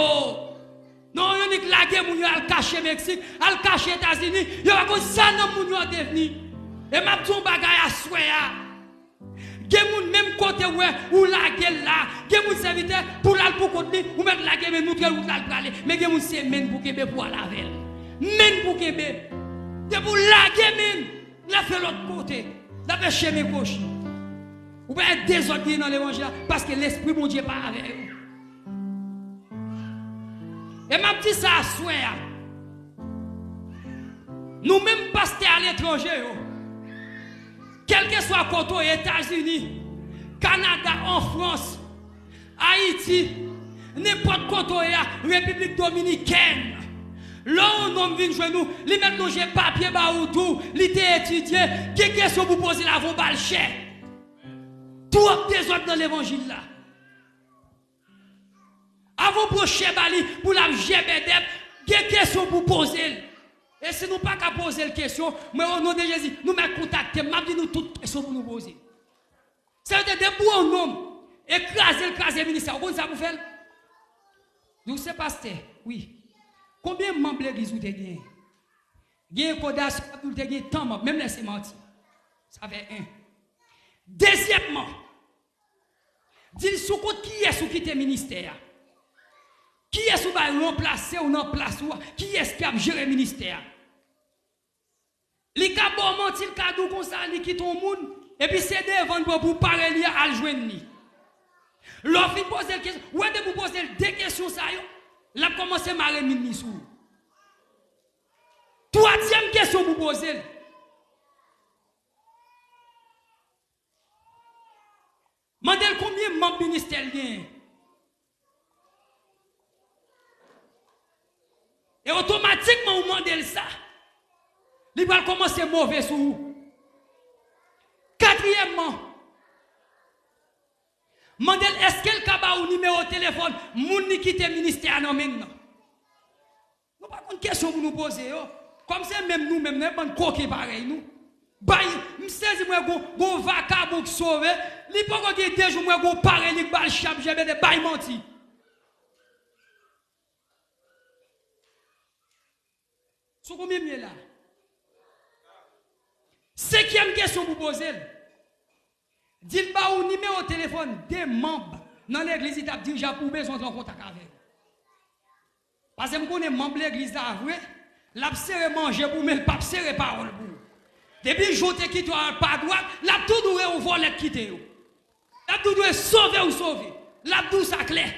Non, yon ni la guerre moun yo al cacher Mexique, al cacher États-Unis, yo va comme ça nan moun yo devenu. Et m'a dit un bagay à souya. Gen moun même côté où la gueule là, gen moun serviteur pour la pour côté ou mettre la gueule nous quel route là pour aller, mais gen moun c'est men pour kebe pour la veille. Men pour kebe. De pour la gueule men, la fait l'autre côté. La fait chemin gauche. Ou pas être désordonné dans l'évangile parce que l'esprit mon Dieu pas avec eux. Et m'a dit ça à souhait. Nous même pasteurs à l'étranger, quel que soit côté aux États-Unis, Canada, en France, Haïti, n'importe côté, République dominicaine. Là où on vient chez nous, les mettre nos papier ba ou tout, les étudié, quelle question vous posez là, vous balle cher. Tout désordre dans l'évangile là. Avant pour bali pour la GBDF, quelle question vous posez. Et si nous pas qu'à poser la question, mais au nom de Jésus, nous mettons contacter, m'a dit nous toutes questions pour nous poser. Ça veut dire des bons hommes, écraser le ministère, vous ça vous fait? Donc c'est pasteur, oui. Combien de membres de l'église vous avez gagné? Gagné Kodas, vous avez gagné tant membres, même laissez mentir. Ça fait un. Deuxièmement, dis sous qui est sous quitter ministère? Qui est sous remplacer ou non place ou qui est qui a géré le ministère? Les cas bon mentir le cadeau comme ça, ils quittent le monde et puis c'est devant pour parler à le joindre. L'offre il pose question, ou est-ce que vous posez deux questions ça yo? Là commencé à marrer ministre. Troisième question vous posez. Mandez combien de membres ministériels gagnent? Et automatiquement, vous demandez ça. Il va commencer mauvais sur vous. Quatrièmement, demandez est-ce qu'elle a un numéro de téléphone, moun qui quitte le ministère non maintenant. Nous pas une question pour nous poser. Comme c'est même nous, même nous, nous coquets pareil. Nous. Baï, je sais moi go vaca pour sauver. Il pas qu'on ait des jours moi go pareil, il bal chap, j'ai des baï menti. Sur combien de là? Cinquième question pour poser. Dites pas un numéro de téléphone des membres dans l'église qui t'a dirigé pour besoin de contact avec. Parce que je connais membre de l'église là, vrai, l'a serré manger pour mais pas serré parole pour. Depuis jour te quitte pas droit, l'a tout doué ou voler quitter. L'a tout doué sauver ou sauver. L'a tout ça clair.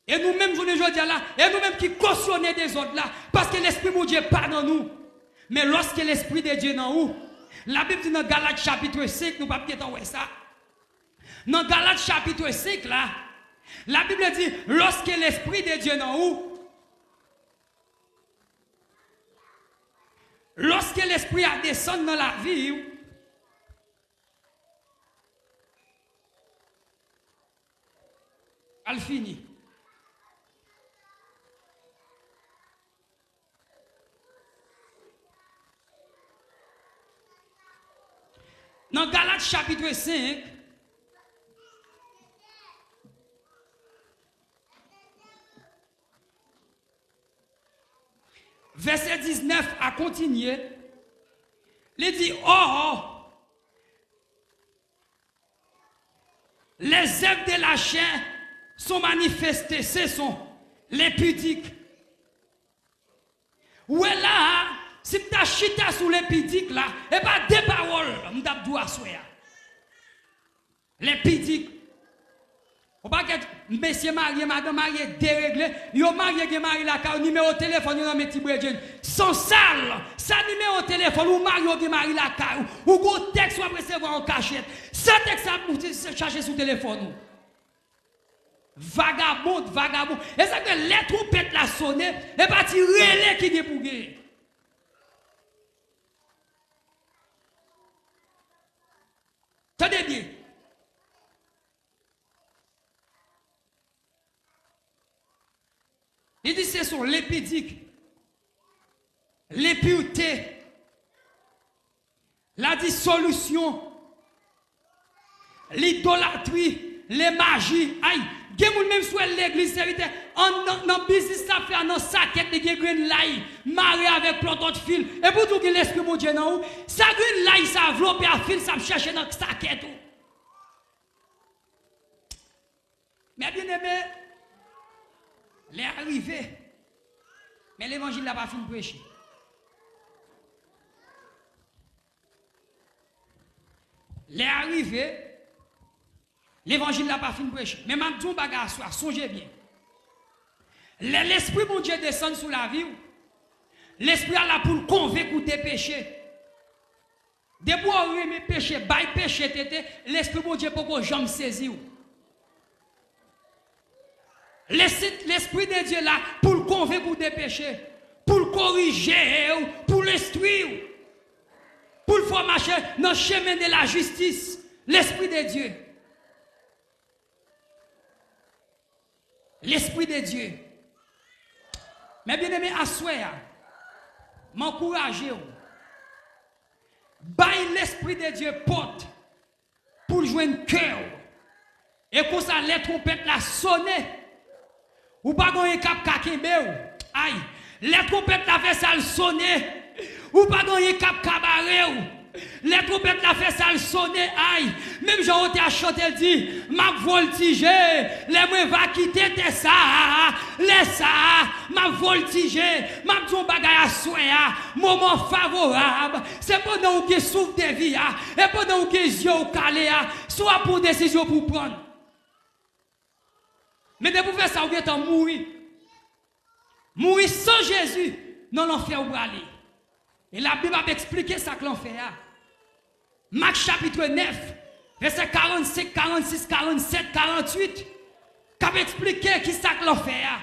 Et nous-mêmes, je ne dis là, et nous-mêmes qui cautionnons des autres là, parce que l'Esprit de Dieu n'est pas dans nous. Mais lorsque l'Esprit de Dieu est dans nous, la Bible dit dans Galates chapitre 5, nous ne pouvons pas voir ça. Dans Galates chapitre 5, là, la Bible dit, lorsque l'Esprit de Dieu est dans nous, Lorsque l'esprit a descendu dans la vie, elle finit. Dans Galates chapitre 5, verset 19 a continué, il dit, or, les œuvres de la chair sont manifestées, ce sont les pudiques. Ou là, si tu as chita sous les pudiques là, et pas des paroles, on t'a dit à soi. Les pudiques. Ou pas que monsieur marié, madame marié, déréglé, yo marié qui marié la car numéro de téléphone, yo met petit bredjen. Sans sale, ça numéro de téléphone, ou marié qui marié la car, ou go texte ou recevoir en cachette. Ça texte ça pour chercher sur téléphone. Vagabond, vagabond. Et ça que les trompettes la sonné, et pas ti relais qui est pour gagner. Tenez bien. Il dit ce sont les pudiques, les puretés, la dissolution, l'idolâtrie, les magies. Aïe, il y a même sur l'église, en business, ça fait un saquette de green light, marié avec planton de fil. Et pour tout que l'esprit mon Dieu, non, ça green light, ça enveloppe à fil, ça cherche dans saquette. Mais bien aimé, les arrivés, mais l'évangile n'a pas fini de prêcher. Les arrivés, l'évangile n'a pas fini de prêcher. Mais maintenant, tout bagage soit, songez bien. L'esprit mon Dieu descend sous la vie. L'esprit a là pour le convaincre des péchés. Depuis où mes péchés, bail péché, l'esprit mon Dieu pour que j'en saisisse. L'esprit de Dieu là pour le convaincre des péchés, pour le corriger, pour l'instruire, pour le faire marcher dans le chemin de la justice. L'esprit de Dieu. L'esprit de Dieu. Mais bien aimé, assoya, m'encourager. Baille l'esprit de Dieu porte pour jouer un cœur. Et quand ça les trompettes la sonner. Ou pas gagner cap kakembe ou. Aïe, les trompettes la fait ça le sonner. Ou pas gagner cap cabaret ou. Les trompettes la fait ça le sonner. Aïe, même Jean Oté a chanté elle dit, m'a voltigé, les moi va quitter tes ça, les ça, m'a voltigé, m'a dit bagay à soya, moment favorable, c'est pendant que souffre de vie et pendant que yeux au calé soit pour décision pour prendre. Mais de vous faire ça, vous êtes en mourir. Mourir sans Jésus, dans l'enfer où aller. Et la Bible a expliqué ça que l'enfer a. Marc chapitre 9, verset 45, 46, 47, 48, qui a expliqué qui ça que l'enfer a.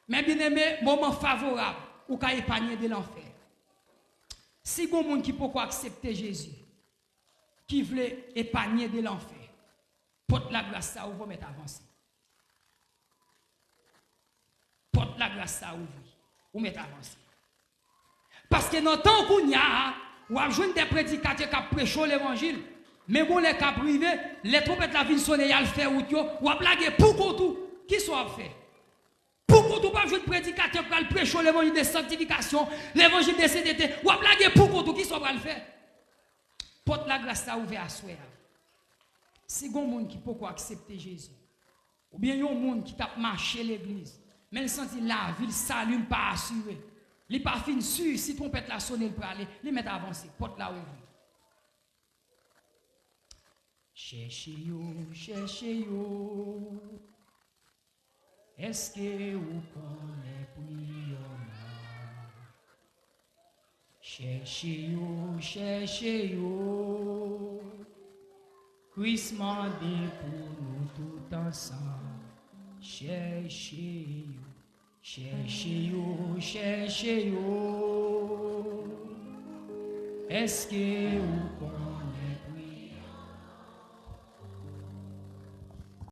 Mais bien aimé, moment favorable, ou qu'à épargner de l'enfer. Si vous avez des gens qui peuvent accepter Jésus, qui veulent épargner de l'enfer, porte la grâce ça, ou vous mettre avancé. Porte la grâce à ouvrir, ou mettre avancé. Parce que dans le temps qu'on y a, ou a besoin des prédicateurs qui prêchent l'évangile, mais bon, les cas privés, les trompettes la vie sonner, y a le fait ou a blagué pour tout, qui soit fait. Pour tout, pas besoin de prédicateurs qui prêchent l'évangile de sanctification, l'évangile de CDT, ou a blagué pour tout, qui soit le faire. Porte la grâce à ouvrir à soi. Si il y a un monde qui peut accepter Jésus, ou bien il y a un monde qui tape marcher l'église, mais il senti la ville s'allume pas assuré. Il pas fin sûr si trompette la sonne pour aller, il met avancer, porte la ouvrir. Cherchez yo. Est-ce que vous connaissez priona? Cherchez yo. Christ m'a dit pour nous tout ensemble. Cherchez yo. Est-ce que vous connaissez?